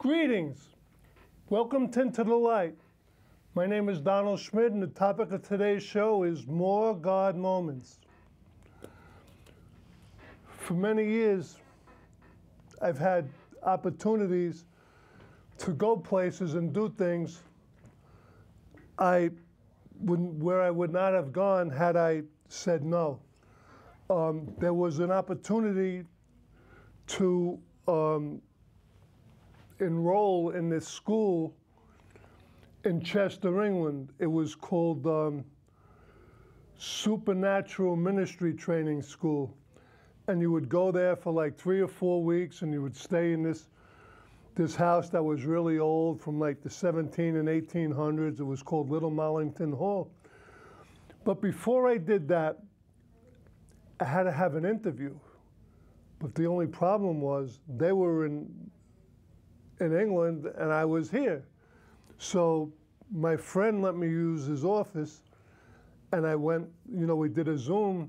Greetings. Welcome to Into the Light. My name is Donald Schmid, and the topic of today's show is More God Moments. For many years, I've had opportunities to go places and do things where I would not have gone had I said no. There was an opportunity to enroll in this school in Chester, England. It was called Supernatural Ministry Training School. And you would go there for like 3 or 4 weeks, and you would stay in this house that was really old from like the 17 and 1800s. It was called Little Mollington Hall. But before I did that, I had to have an interview. But the only problem was they were in England and I was here. So my friend let me use his office, and I went, we did a Zoom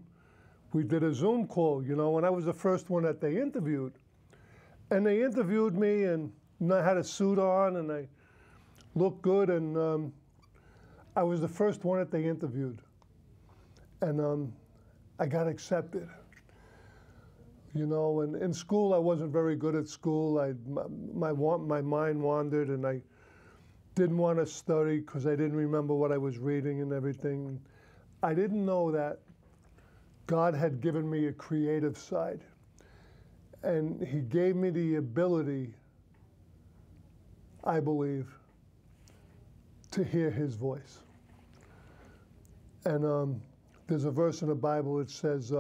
call, and I was the first one that they interviewed. And they interviewed me, and I had a suit on, and I looked good, and I was the first one that they interviewed. And I got accepted. And in school, I wasn't very good at school. My mind wandered, and I didn't want to study because I didn't remember what I was reading and everything. I didn't know that God had given me a creative side, and He gave me the ability, I believe, to hear His voice. And there's a verse in the Bible that says,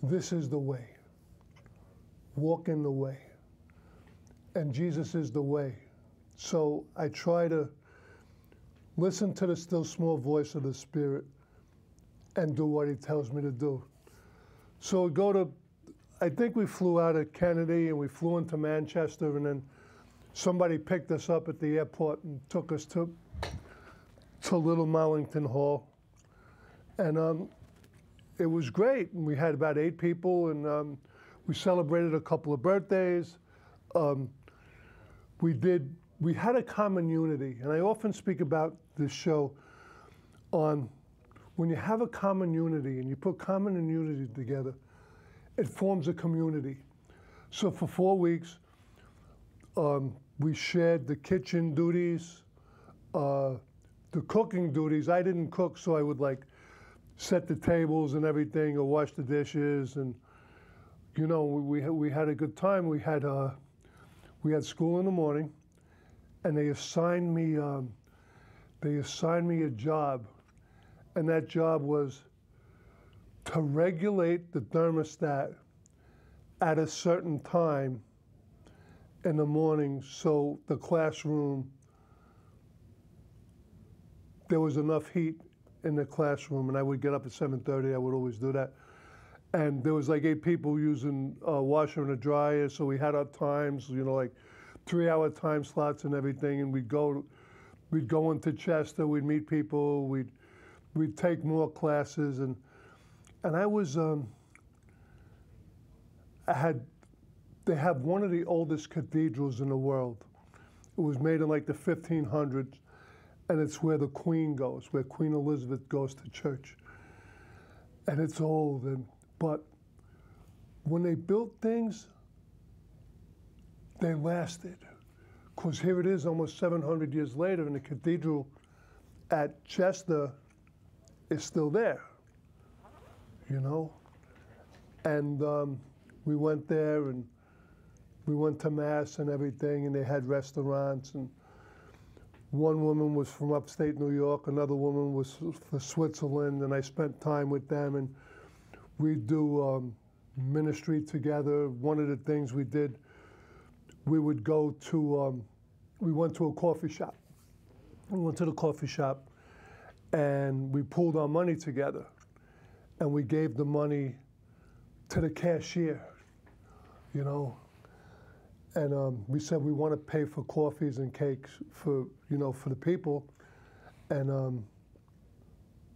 this is the way. Walk in the way. And Jesus is the way. So I try to listen to the still small voice of the Spirit and do what He tells me to do. So I think we flew out of Kennedy and we flew into Manchester, and then somebody picked us up at the airport and took us to Little Mollington Hall. And it was great. We had about 8 people, and we celebrated a couple of birthdays. We had a common unity, and I often speak about this show on when you have a common unity and you put common and unity together, it forms a community. So for 4 weeks, we shared the kitchen duties, the cooking duties. I didn't cook, so I would set the tables and everything, or wash the dishes, and we had a good time. We had school in the morning, and they assigned me a job, and that job was to regulate the thermostat at a certain time in the morning, so the classroom, there was enough heat in the classroom, and I would get up at 7:30. I would always do that. And there was like 8 people using a washer and a dryer, so we had our times, like 3-hour time slots and everything. And we'd go into Chester, we'd meet people, we'd take more classes, and I was they have one of the oldest cathedrals in the world. It was made in like the 1500s. And it's where the Queen goes, where Queen Elizabeth goes to church. And it's old, but when they built things, they lasted. Because here it is almost 700 years later, and the cathedral at Chester is still there, And we went there, and we went to Mass and everything, and they had restaurants, and one woman was from upstate New York, another woman was for Switzerland, and I spent time with them, and we'd do ministry together. One of the things we did, we went to a coffee shop. We went to the coffee shop, and we pooled our money together, and we gave the money to the cashier, And we said we want to pay for coffees and cakes for the people, and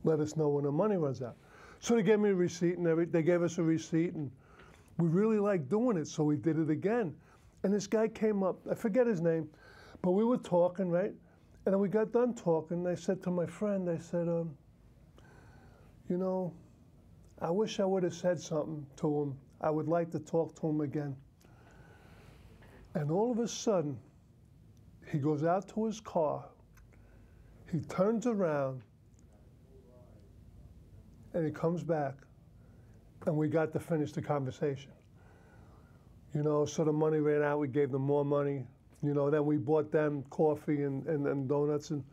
let us know when the money runs out. So they gave me a receipt, and they gave us a receipt, and we really liked doing it, so we did it again. And this guy came up, I forget his name, but we were talking, right? And then we got done talking, and I said to my friend, I said, you know, I wish I would have said something to him. I would like to talk to him again. And all of a sudden, he goes out to his car, he turns around, and he comes back, and we got to finish the conversation. You know, so the money ran out, we gave them more money. You know, then we bought them coffee and donuts. And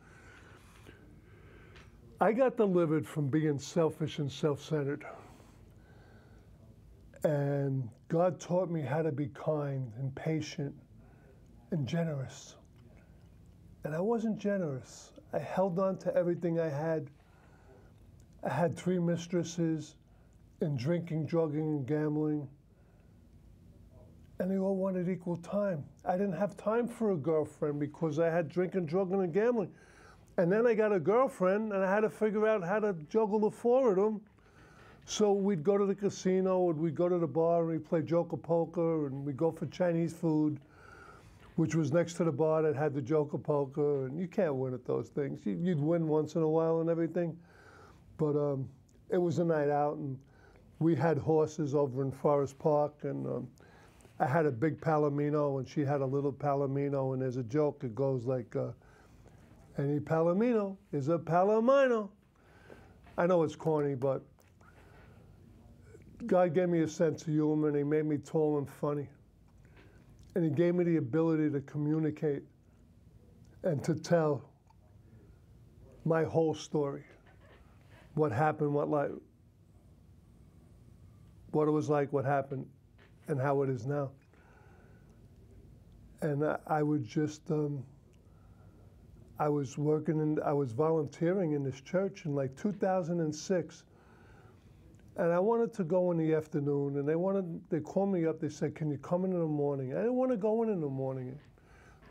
I got delivered from being selfish and self-centered. And God taught me how to be kind and patient and generous. And I wasn't generous. I held on to everything I had. I had 3 mistresses in drinking, drugging, and gambling. And they all wanted equal time. I didn't have time for a girlfriend because I had drinking, drugging, and gambling. And then I got a girlfriend, and I had to figure out how to juggle the 4 of them. So we'd go to the casino, and we'd go to the bar, and we'd play Joker Poker, and we'd go for Chinese food, which was next to the bar that had the Joker Poker. And you can't win at those things. You'd win once in a while and everything. But it was a night out, and we had horses over in Forest Park, and I had a big Palomino, and she had a little Palomino, and there's a joke that goes like, any Palomino is a Palomino. I know it's corny, but God gave me a sense of humor, and he made me tall and funny. And he gave me the ability to communicate and to tell my whole story. What happened, what it was like, what happened, and how it is now. And I would just, I was volunteering in this church in like 2006. And I wanted to go in the afternoon, and they called me up, they said, can you come in the morning? I didn't want to go in the morning.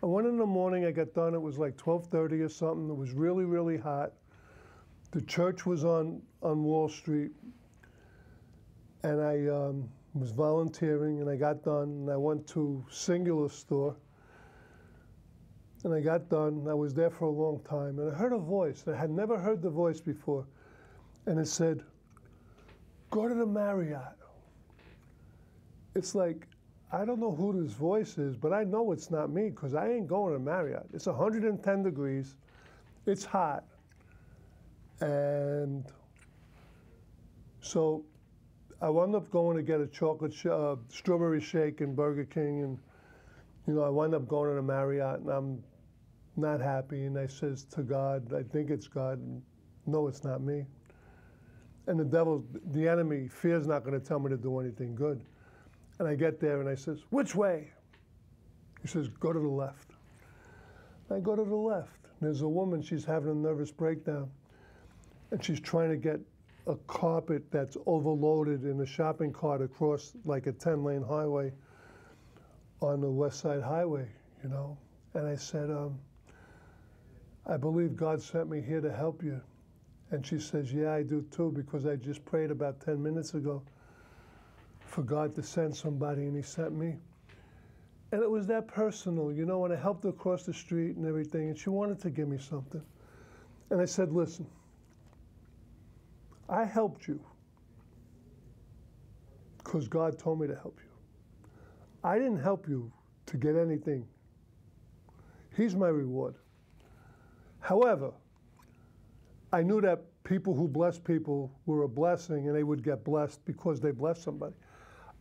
I went in the morning, I got done, it was like 12:30 or something, it was really, really hot. The church was on Wall Street, and I was volunteering, and I got done, and I went to Singular Store, and I got done, and I was there for a long time, and I heard a voice. I had never heard the voice before, and it said, go to the Marriott. It's like, I don't know who this voice is, but I know it's not me, because I ain't going to Marriott. It's 110 degrees, it's hot, and so I wound up going to get a chocolate strawberry shake in Burger King, and you know, I wound up going to the Marriott, and I'm not happy, and I says to God, I think it's God, and no, it's not me. And the enemy, fear's not going to tell me to do anything good. And I get there, and I says, which way? He says, go to the left. I go to the left. There's a woman, she's having a nervous breakdown, and she's trying to get a carpet that's overloaded in a shopping cart across like a 10-lane highway on the West Side Highway, you know. And I said, I believe God sent me here to help you. And she says, yeah, I do too, because I just prayed about 10 minutes ago for God to send somebody, and he sent me. And it was that personal, you know, and I helped her across the street and everything, and she wanted to give me something. And I said, listen, I helped you because God told me to help you. I didn't help you to get anything. He's my reward. However, I knew that people who bless people were a blessing, and they would get blessed because they blessed somebody.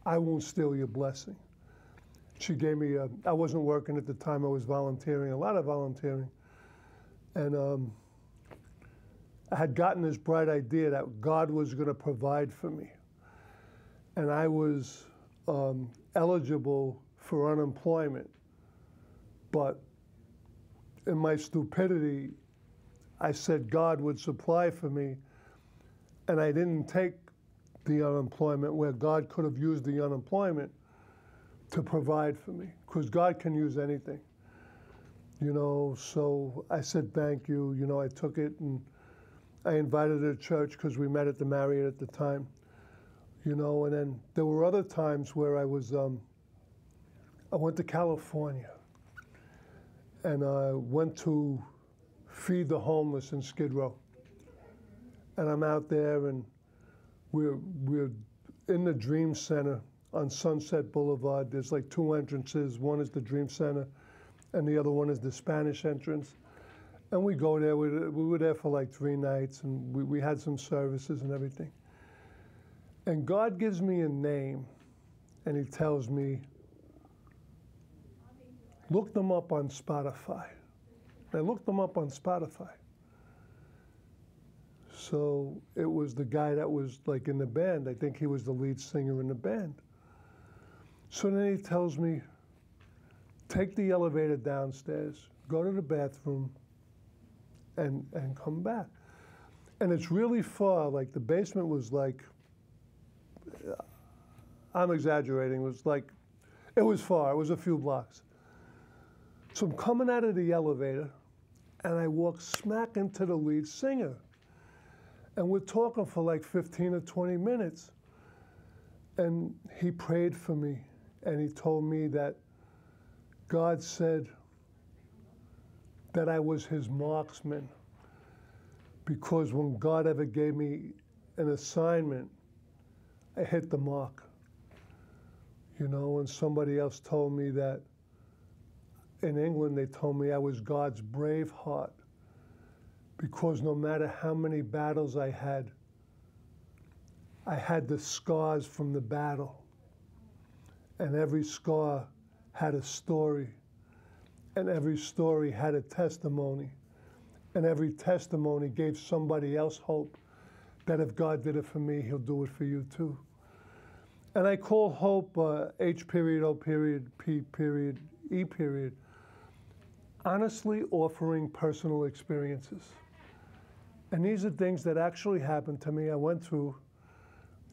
I won't steal your blessing. She gave me I wasn't working at the time, I was volunteering, a lot of volunteering. And I had gotten this bright idea that God was going to provide for me. And I was eligible for unemployment. But in my stupidity, I said God would supply for me, and I didn't take the unemployment where God could have used the unemployment to provide for me, because God can use anything. You know, so I said thank you. You know, I took it, and I invited her to church because we met at the Marriott at the time. You know, and then there were other times where I was I went to California, and I went to feed the homeless in Skid Row. And I'm out there, and we're in the Dream Center on Sunset Boulevard. There's like two entrances. One is the Dream Center, and the other one is the Spanish entrance. And we go there. We were there for like 3 nights, and we had some services and everything. And God gives me a name, and he tells me, look them up on Spotify. I looked them up on Spotify. So it was the guy that was like in the band. I think he was the lead singer in the band. So then he tells me, take the elevator downstairs, go to the bathroom, and come back. And it's really far. Like the basement was like, I'm exaggerating, it was far. It was a few blocks. So I'm coming out of the elevator, and I walk smack into the lead singer. And we're talking for like 15 or 20 minutes. And he prayed for me, and he told me that God said that I was his marksman, because when God ever gave me an assignment, I hit the mark. You know, and somebody else told me that in England, they told me I was God's brave heart, because no matter how many battles I had the scars from the battle. And every scar had a story, and every story had a testimony, and every testimony gave somebody else hope that if God did it for me, he'll do it for you too. And I call hope H period, O period, P period, E period, honestly offering personal experiences. And these are things that actually happened to me. I went through,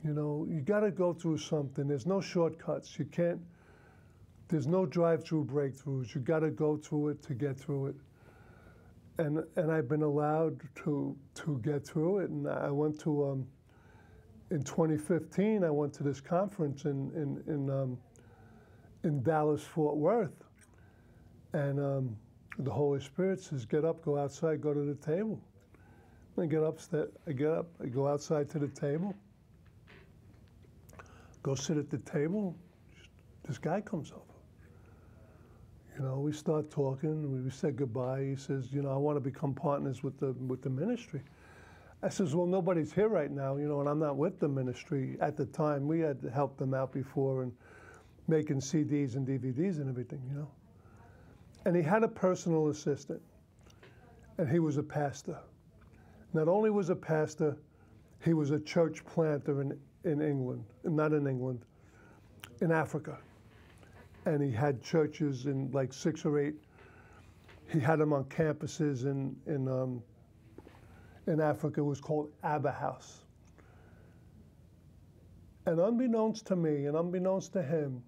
you know, you got to go through something. There's no shortcuts. You can't, there's no drive-through breakthroughs. You got to go through it to get through it. And I've been allowed to get through it. And I went to, in 2015, I went to this conference in Dallas, Fort Worth. And the Holy Spirit says, get up, go outside, go to the table. I get up, I go outside to the table, go sit at the table. This guy comes over. You know, we start talking, we said goodbye. He says, you know, I want to become partners with the ministry. I says, well, nobody's here right now, you know, and I'm not with the ministry at the time. We had helped them out before and making CDs and DVDs and everything, you know. And he had a personal assistant, and he was a pastor. Not only was a pastor, he was a church planter in England, not in England, in Africa. And he had churches in like 6 or 8. He had them on campuses in Africa. It was called Abba House. And unbeknownst to me and unbeknownst to him,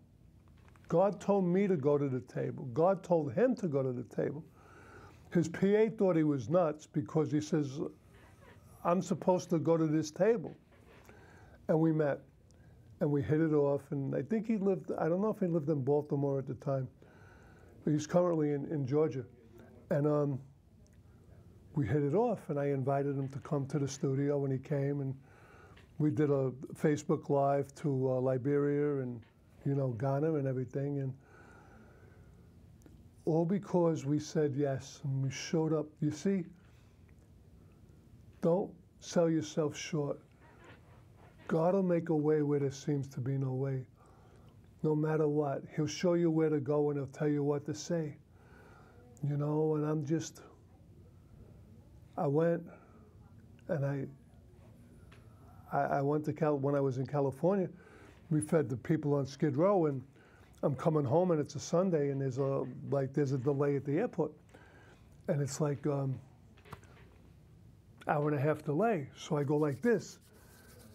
God told me to go to the table. God told him to go to the table. His PA thought he was nuts because he says, I'm supposed to go to this table. And we met, and we hit it off. And I think he lived, I don't know if he lived in Baltimore at the time, but he's currently in Georgia. And we hit it off, and I invited him to come to the studio when he came. And we did a Facebook Live to Liberia and, you know, Ghana and everything. And all because we said yes, and we showed up. You see, don't sell yourself short. God will make a way where there seems to be no way. No matter what, he'll show you where to go, and he'll tell you what to say. You know, and I went, and I went to when I was in California, we fed the people on Skid Row, and I'm coming home, and it's a Sunday, and there's a delay at the airport, and it's like hour and a half delay. So I go like this.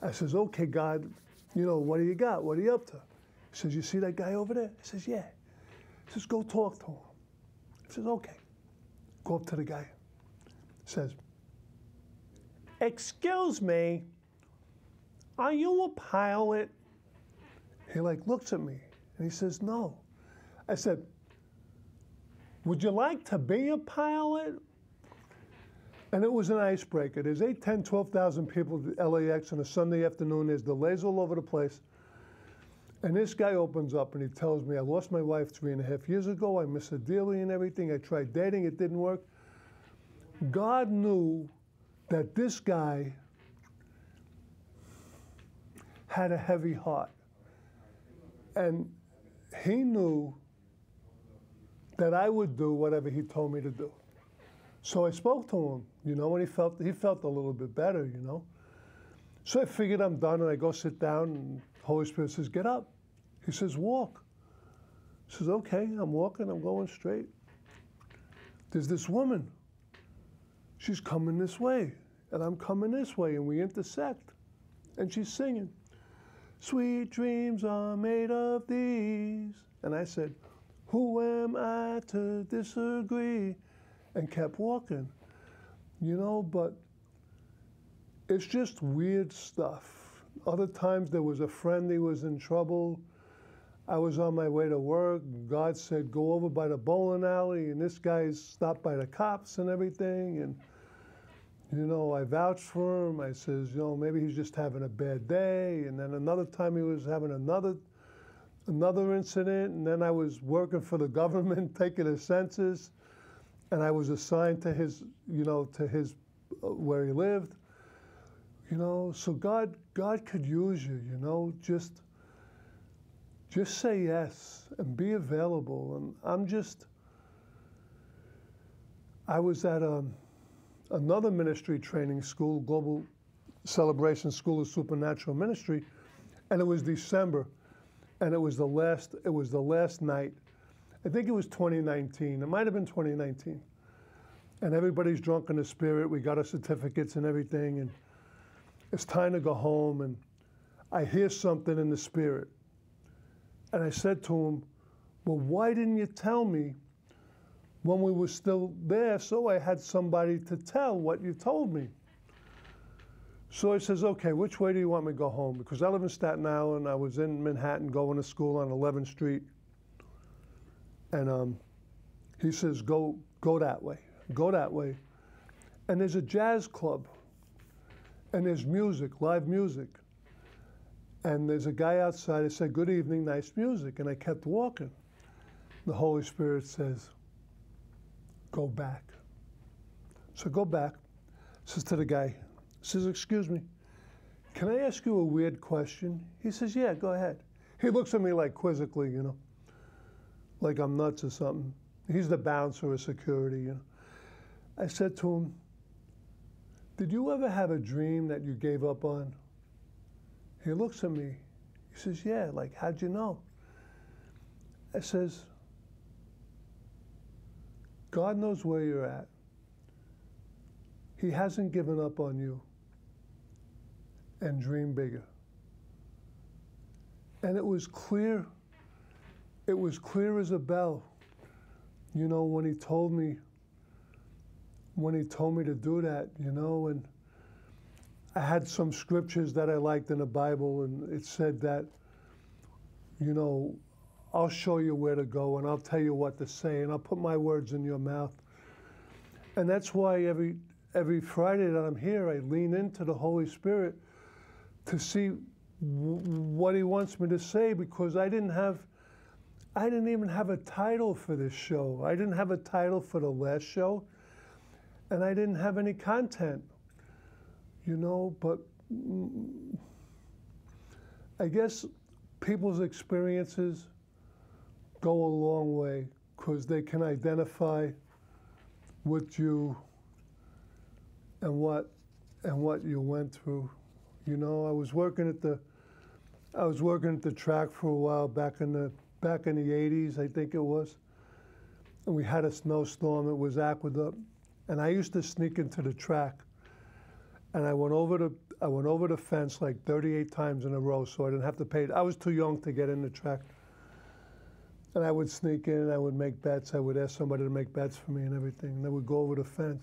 I says, okay, God, you know, what do you got? What are you up to? He says, you see that guy over there? I says, yeah. He says, go talk to him. I says, okay. Go up to the guy. He says, excuse me, are you a pilot? He like looks at me, and he says, no. I said, would you like to be a pilot? And it was an icebreaker. There's 8, 10, 12,000 people at LAX on a Sunday afternoon. There's delays all over the place. And this guy opens up and he tells me, I lost my wife 3.5 years ago. I miss her dearly and everything. I tried dating, it didn't work. God knew that this guy had a heavy heart. And he knew that I would do whatever he told me to do. So I spoke to him, you know, and he felt a little bit better, you know. So I figured I'm done, and I go sit down, and the Holy Spirit says, get up. He says, walk. He says, okay, I'm walking, I'm going straight. There's this woman. She's coming this way, and I'm coming this way, and we intersect. And she's singing, sweet dreams are made of these. And I said, who am I to disagree? And kept walking, you know, but it's just weird stuff. Other times there was a friend, he was in trouble. I was on my way to work. God said, go over by the bowling alley, and this guy's stopped by the cops and everything. And, you know, I vouched for him. I says, you know, maybe he's just having a bad day. And then another time he was having another incident. And then I was working for the government, taking a census. And I was assigned to his, you know, to his, where he lived, you know. So God could use you, you know. Just say yes and be available. And I was at another ministry training school, Global Celebration School of Supernatural Ministry, and it was December, and it was the last night. I think it was 2019. It might have been 2019. And everybody's drunk in the spirit. We got our certificates and everything. And it's time to go home. And I hear something in the spirit. And I said to him, well, why didn't you tell me when we were still there so I had somebody to tell what you told me? So he says, okay, which way do you want me to go home? Because I live in Staten Island. I was in Manhattan going to school on 11th Street. And he says, go that way, go that way. And there's a jazz club, and there's music, live music. And there's a guy outside. I said, good evening, nice music. And I kept walking. The Holy Spirit says, go back. So go back, says to the guy, says, excuse me, can I ask you a weird question? He says, yeah, go ahead. He looks at me like quizzically, you know, like I'm nuts or something. He's the bouncer or security, you know. I said to him, did you ever have a dream that you gave up on? He looks at me. He says, yeah, like, how'd you know? I says, God knows where you're at. He hasn't given up on you. And dream bigger. And it was clear as a bell, you know, when he told me to do that, you know. And I had some scriptures that I liked in the Bible, and it said that, you know, I'll show you where to go, and I'll tell you what to say, and I'll put my words in your mouth. And that's why every Friday that I'm here, I lean into the Holy Spirit to see what he wants me to say, because I didn't even have a title for this show. I didn't have a title for the last show, and I didn't have any content, you know. But I guess people's experiences go a long way, because they can identify with you and what you went through. You know, I was working at the track for a while back in the 80s, I think it was. And we had a snowstorm. It was aqueduct, and I used to sneak into the track. And I went over the fence like 38 times in a row, so I didn't have to pay. I was too young to get in the track. And I would sneak in, and I would make bets. I would ask somebody to make bets for me and everything. And they would go over the fence.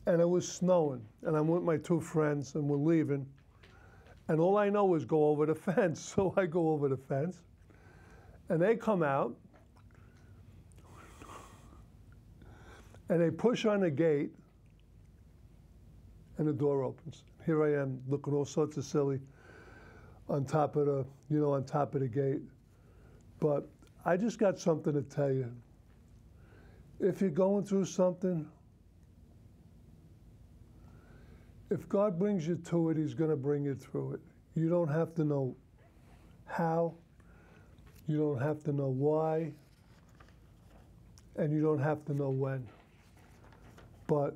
And it was snowing, and I'm with my two friends, and we're leaving. And all I know is go over the fence. So I go over the fence, and they come out, And they push on the gate, and the door opens. Here I am, looking all sorts of silly on top of the gate. But I just got something to tell you. If you're going through something, if God brings you to it, He's going to bring you through it. You don't have to know how, you don't have to know why, and you don't have to know when. But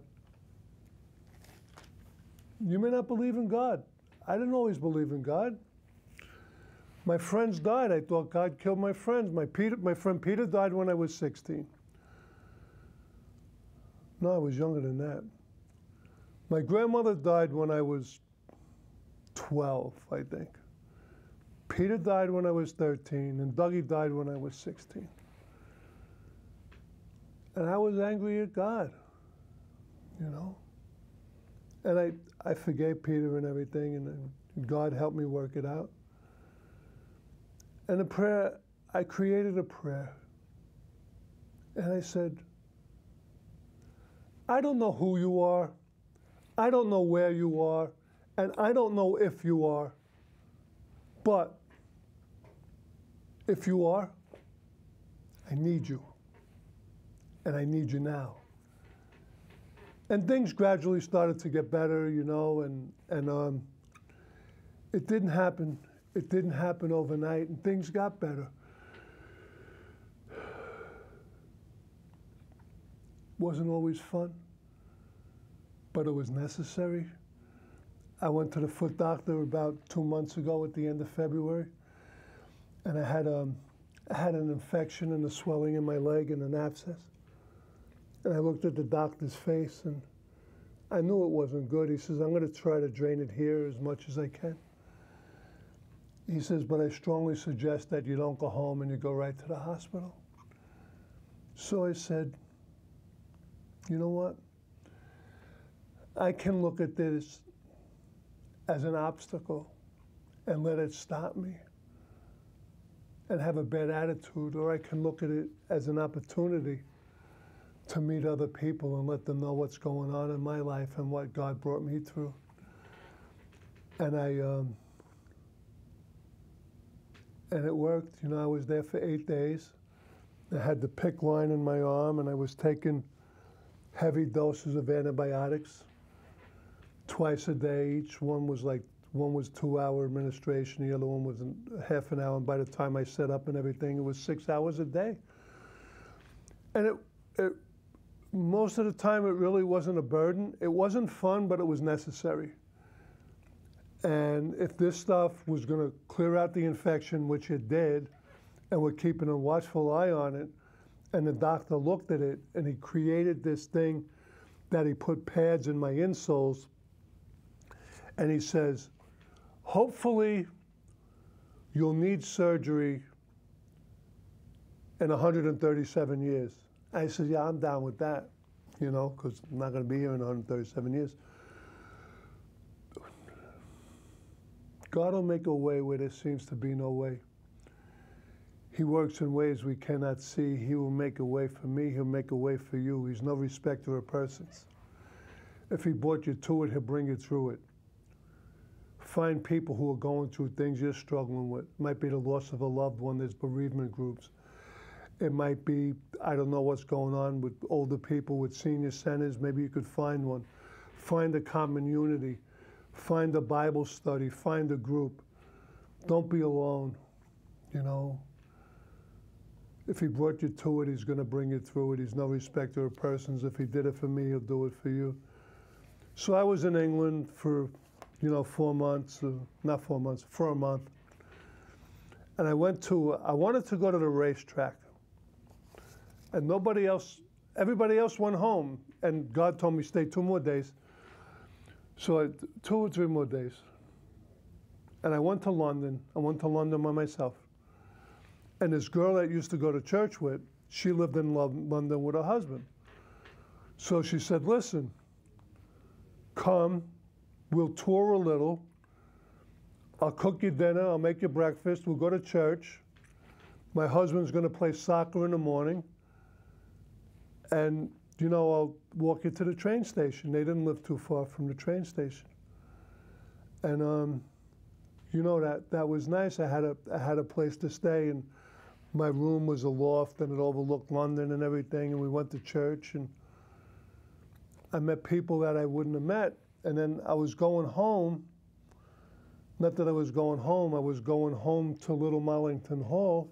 you may not believe in God. I didn't always believe in God. My friends died. I thought God killed my friends. My friend Peter died when I was 16. No, I was younger than that. My grandmother died when I was 12, I think. Peter died when I was 13, and Dougie died when I was 16. And I was angry at God, you know? And I forgave Peter and everything, and God helped me work it out. And the prayer, I created a prayer. And I said, I don't know who you are, I don't know where you are, and I don't know if you are, but if you are, I need you, and I need you now. And things gradually started to get better, you know, and it didn't happen. It didn't happen overnight, and things got better. Wasn't always fun, but it was necessary. I went to the foot doctor about 2 months ago at the end of February, and I had an infection and a swelling in my leg and an abscess. And I looked at the doctor's face, and I knew it wasn't good. He says, I'm going to try to drain it here as much as I can. He says, but I strongly suggest that you don't go home and you go right to the hospital. So I said, you know what? I can look at this as an obstacle and let it stop me and have a bad attitude, or I can look at it as an opportunity to meet other people and let them know what's going on in my life and what God brought me through. And and it worked. You know, I was there for 8 days. I had the PICC line in my arm, and I was taking heavy doses of antibiotics twice a day. Each one was 2-hour administration, the other one was half an hour, and by the time I set up and everything, it was 6 hours a day. And it most of the time, it really wasn't a burden. It wasn't fun, but it was necessary. And if this stuff was going to clear out the infection, which it did, and we're keeping a watchful eye on it, and the doctor looked at it, and he created this thing that he put pads in my insoles, and he says, hopefully you'll need surgery in 137 years. I said, yeah, I'm down with that, you know, because I'm not going to be here in 137 years. God will make a way where there seems to be no way. He works in ways we cannot see. He will make a way for me. He'll make a way for you. He's no respecter of persons. If He brought you to it, He'll bring you through it. Find people who are going through things you're struggling with. It might be the loss of a loved one. There's bereavement groups. It might be, I don't know what's going on with older people, with senior centers. Maybe you could find one. Find a common unity. Find a Bible study. Find a group. Don't be alone, you know. If He brought you to it, He's going to bring you through it. He's no respecter of persons. If He did it for me, He'll do it for you. So I was in England for, 4 months, not 4 months, for a month. And I wanted to go to the racetrack. And everybody else went home. And God told me stay 2 more days. So 2 or 3 more days. And I went to London. I went to London by myself. And this girl that I used to go to church with, she lived in London with her husband. So she said, listen, come, we'll tour a little. I'll cook you dinner, I'll make you breakfast, we'll go to church. My husband's going to play soccer in the morning. And, you know, I'll walk you to the train station. They didn't live too far from the train station. And, you know, that was nice. I had a place to stay, and my room was a loft, and it overlooked London and everything, and we went to church, and I met people that I wouldn't have met. And then I was going home. Not that I was going home to Little Marlington Hall.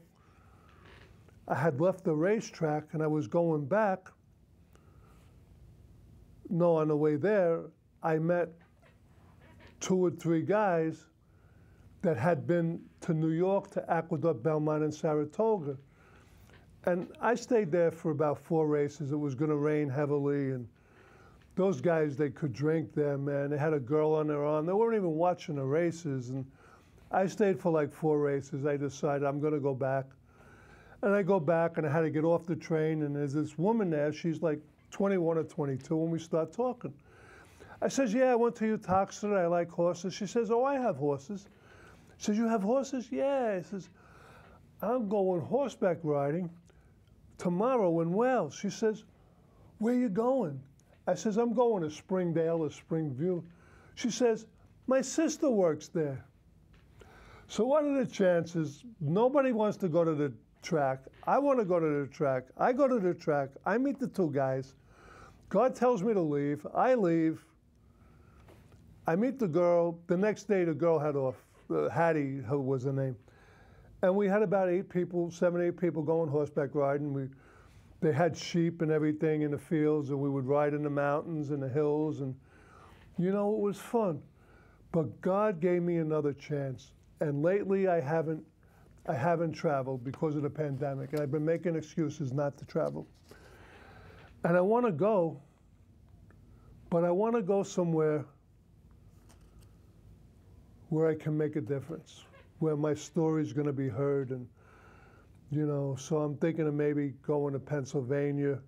I had left the racetrack and I was going back. No, on the way there, I met 2 or 3 guys that had been to New York, to Aqueduct, Belmont, and Saratoga. And I stayed there for about 4 races. It was gonna rain heavily, and those guys, they could drink there, man. They had a girl on their arm. They weren't even watching the races. And I stayed for like 4 races. I decided I'm gonna go back. And I go back, and I had to get off the train, and there's this woman there. She's like 21 or 22, and we start talking. I says, yeah, I went to Uttoxeter. I like horses. She says, oh, I have horses. She says, you have horses? Yeah. I says, I'm going horseback riding tomorrow in Wales. She says, where you going? I says, I'm going to Springdale or Springview. She says, my sister works there. So what are the chances? Nobody wants to go to the track. I want to go to the track. I go to the track. I meet the 2 guys. God tells me to leave. I leave. I meet the girl. The next day, the girl had off. Hattie, who was her name. And we had about 8 people, 7, 8 people going horseback riding. They had sheep and everything in the fields, and we would ride in the mountains and the hills, and you know, it was fun. But God gave me another chance. And lately I haven't traveled because of the pandemic, and I've been making excuses not to travel. And I want to go, but I want to go somewhere where I can make a difference, where my story's going to be heard. And you know, so I'm thinking of maybe going to Pennsylvania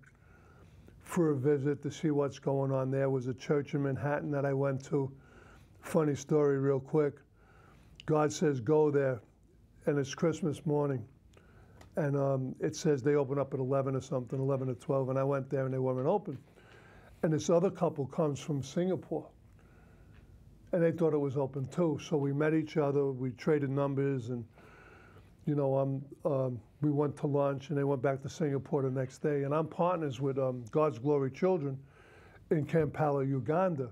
for a visit to see what's going on there. There was a church in Manhattan that I went to. Funny story real quick. God says, go there. And it's Christmas morning. And it says they open up at 11 or something, 11 or 12. And I went there and they weren't open. And this other couple comes from Singapore. And they thought it was open too. So we met each other, we traded numbers, and you know, we went to lunch, and they went back to Singapore the next day. And I'm partners with God's Glory Children in Kampala, Uganda.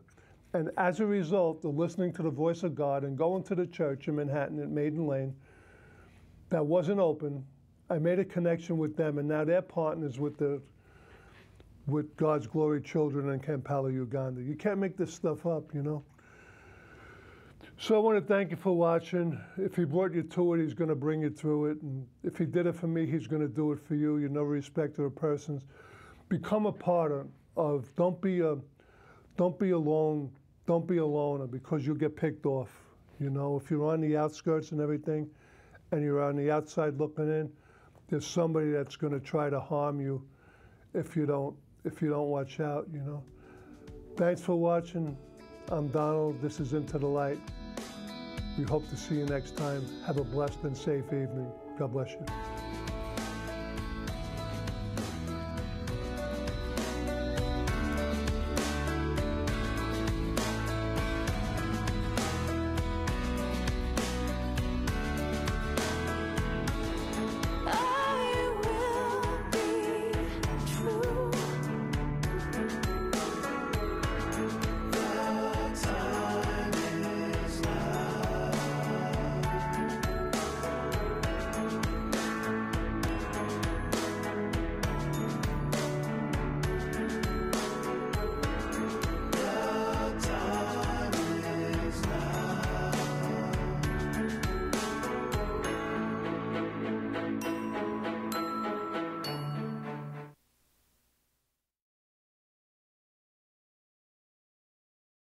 And as a result of listening to the voice of God and going to the church in Manhattan at Maiden Lane that wasn't open, I made a connection with them, and now they're partners with God's Glory Children in Kampala, Uganda. You can't make this stuff up, you know. So I want to thank you for watching. If he brought you to it, he's going to bring you through it. And if he did it for me, he's going to do it for you. You're no respecter of persons. Become a part of don't be alone. Don't be a loner, because you'll get picked off. You know, if you're on the outskirts and everything, and you're on the outside looking in, there's somebody that's going to try to harm you if you don't watch out, you know. Thanks for watching. I'm Donald. This is Into the Light. We hope to see you next time. Have a blessed and safe evening. God bless you.